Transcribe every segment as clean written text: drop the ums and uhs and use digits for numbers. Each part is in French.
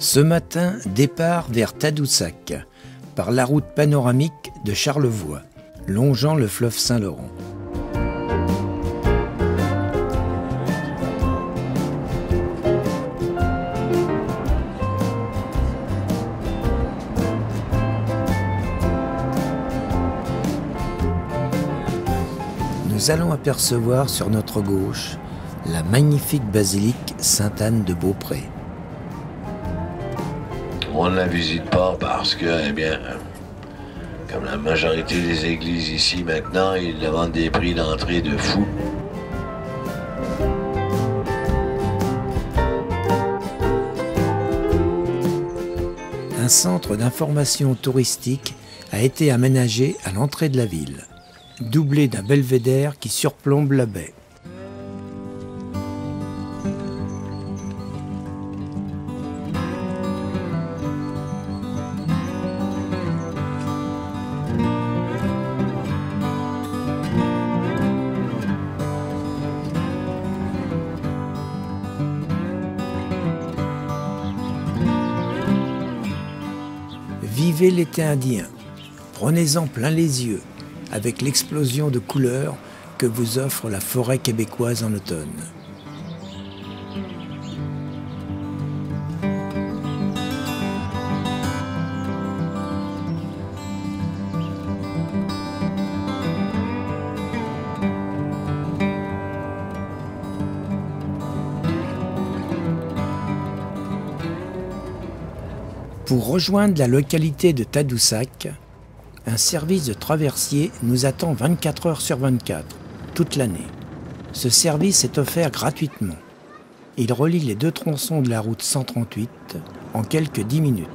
Ce matin, départ vers Tadoussac, par la route panoramique de Charlevoix, longeant le fleuve Saint-Laurent. Nous allons apercevoir sur notre gauche la magnifique basilique Sainte-Anne de Beaupré. On ne la visite pas parce que, eh bien, comme la majorité des églises ici maintenant, ils demandent des prix d'entrée de fou. Un centre d'information touristique a été aménagé à l'entrée de la ville, doublé d'un belvédère qui surplombe la baie. Vivez l'été indien, prenez-en plein les yeux avec l'explosion de couleurs que vous offre la forêt québécoise en automne. Pour rejoindre la localité de Tadoussac, un service de traversier nous attend 24 heures sur 24, toute l'année. Ce service est offert gratuitement. Il relie les deux tronçons de la route 138 en quelques 10 minutes.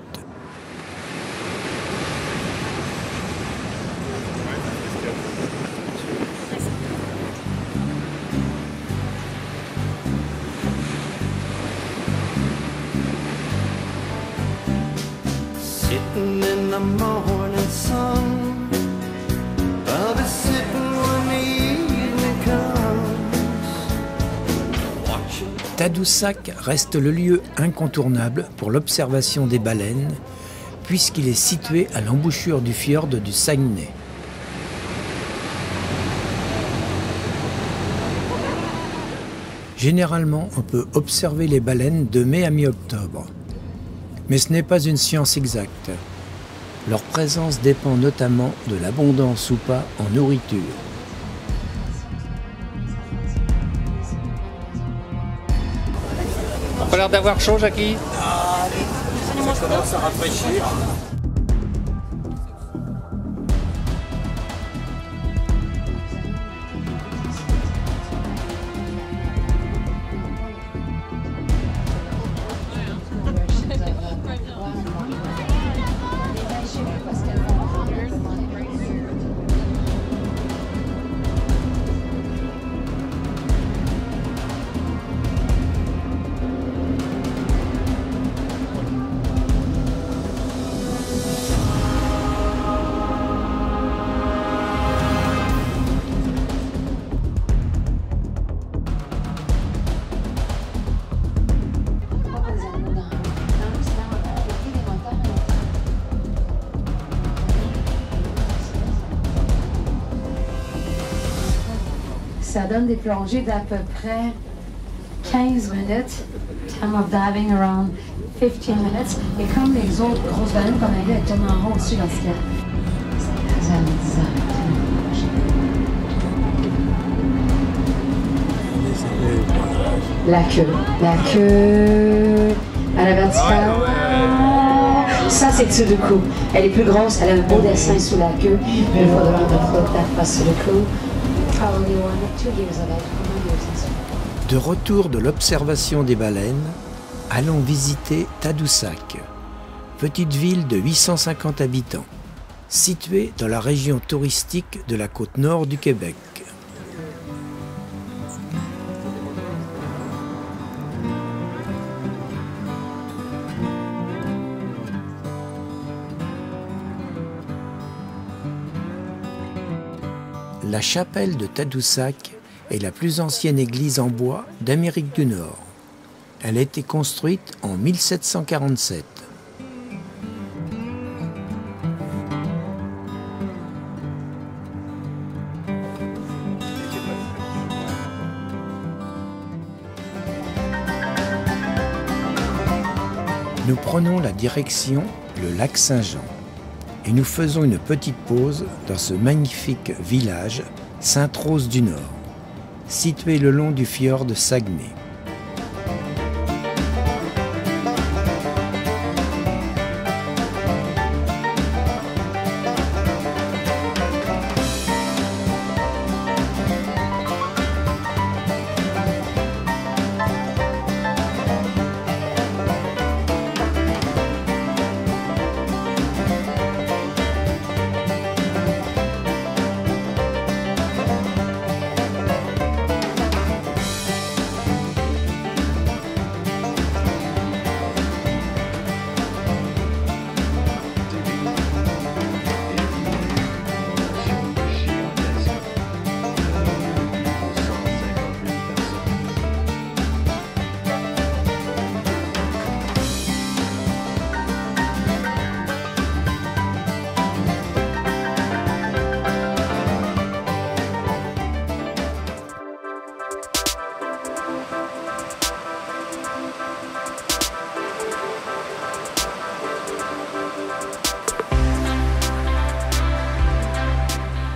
Sitting in the morning sun, I'll be sitting when the evening comes, watching. Tadoussac reste le lieu incontournable pour l'observation des baleines, puisqu'il est situé à l'embouchure du fjord du Saguenay. Généralement, on peut observer les baleines de mai à mi-octobre. Mais ce n'est pas une science exacte. Leur présence dépend notamment de l'abondance ou pas en nourriture. Pas l'air d'avoir chaud, Jackie? Ça commence à rafraîchir. Ça donne des plongées d'à peu près 15 minutes. Time of diving around 15 minutes. Et comme les autres grosses baleines qu'on a vues, elles tournent en rond au-dessus dans ce cas. La queue à la verticale. Ça, c'est Tsudoku. Elle est plus grosse, elle a un beau dessin sous la queue. Il faudra que la face sur le cou. De retour de l'observation des baleines, allons visiter Tadoussac, petite ville de 850 habitants, située dans la région touristique de la côte nord du Québec. La chapelle de Tadoussac est la plus ancienne église en bois d'Amérique du Nord. Elle a été construite en 1747. Nous prenons la direction le lac Saint-Jean et nous faisons une petite pause dans ce magnifique village Sainte-Rose du Nord, situé le long du fjord de Saguenay.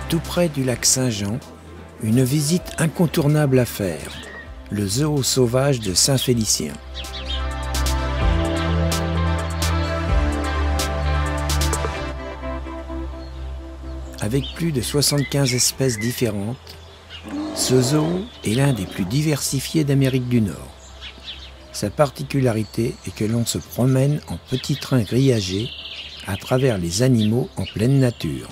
Tout près du lac Saint-Jean, une visite incontournable à faire, le zoo sauvage de Saint-Félicien. Avec plus de 75 espèces différentes, ce zoo est l'un des plus diversifiés d'Amérique du Nord. Sa particularité est que l'on se promène en petit train grillagé à travers les animaux en pleine nature.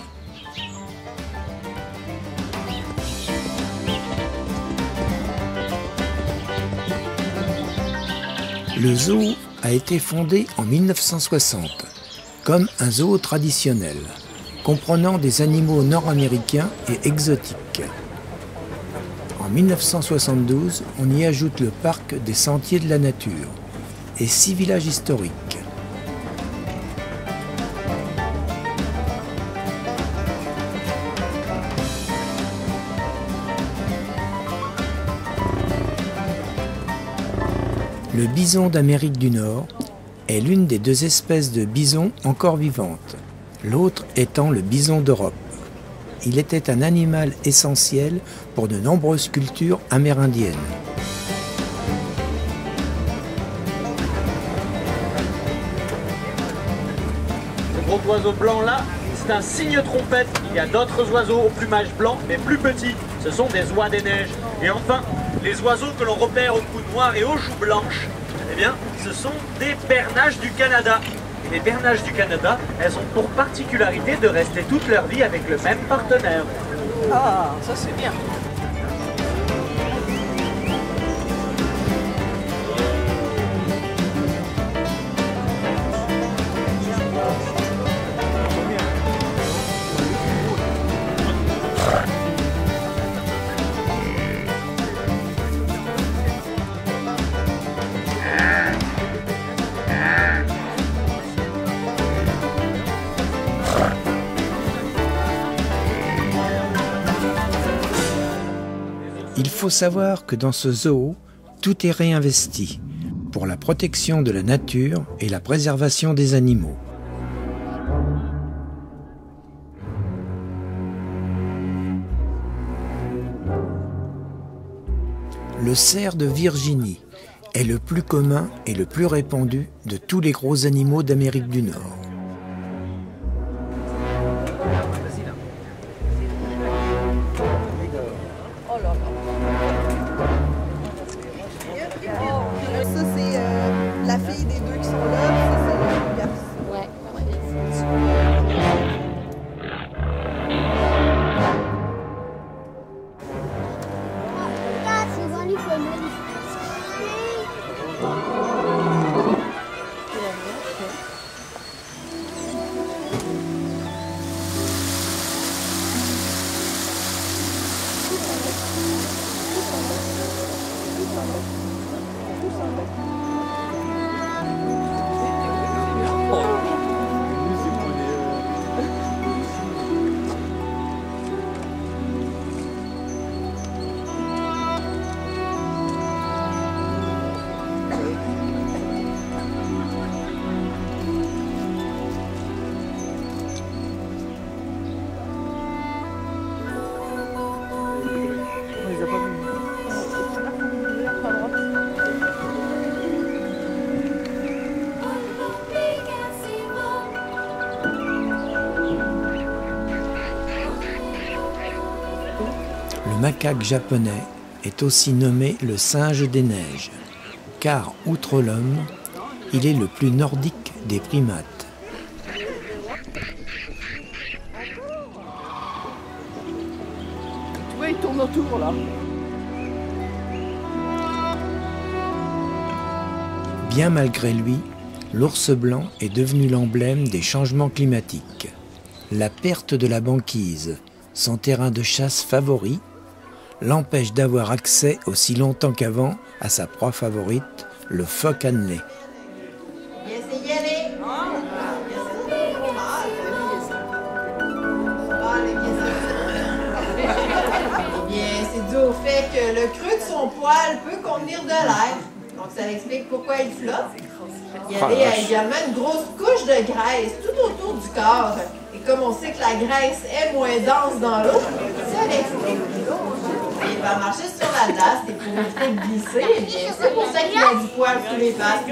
Le zoo a été fondé en 1960 comme un zoo traditionnel, comprenant des animaux nord-américains et exotiques. En 1972, on y ajoute le parc des Sentiers de la Nature et 6 villages historiques. Le bison d'Amérique du Nord est l'une des 2 espèces de bison encore vivantes, l'autre étant le bison d'Europe. Il était un animal essentiel pour de nombreuses cultures amérindiennes. Ce gros oiseau blanc là, c'est un cygne trompette. Il y a d'autres oiseaux au plumage blanc, mais plus petits. Ce sont des oies des neiges. Et enfin, les oiseaux que l'on repère au cou noir et aux joues blanches, eh bien, ce sont des bernaches du Canada. Et les bernaches du Canada, elles ont pour particularité de rester toute leur vie avec le même partenaire. Ah, ça c'est bien. Il faut savoir que dans ce zoo, tout est réinvesti pour la protection de la nature et la préservation des animaux. Le cerf de Virginie est le plus commun et le plus répandu de tous les gros animaux d'Amérique du Nord. Ça, c'est la fille des 2 qui sont là, puis ça, c'est le garçon. macaque japonais est aussi nommé le singe des neiges, car, outre l'homme, il est le plus nordique des primates. Tu vois, il tourne autour là. Bien malgré lui, l'ours blanc est devenu l'emblème des changements climatiques. La perte de la banquise, son terrain de chasse favori, l'empêche d'avoir accès aussi longtemps qu'avant à sa proie favorite, le phoque annelé. C'est dû au fait que le creux de son poil peut contenir de l'air. Donc ça explique pourquoi il flotte. Il y a également une grosse couche de graisse tout autour du corps. Et comme on sait que la graisse est moins dense dans l'eau, ça l'explique. Il va marcher sur la glace et pour éviter de glisser, et bien c'est pour ça qu'il a du poil sous les pattes.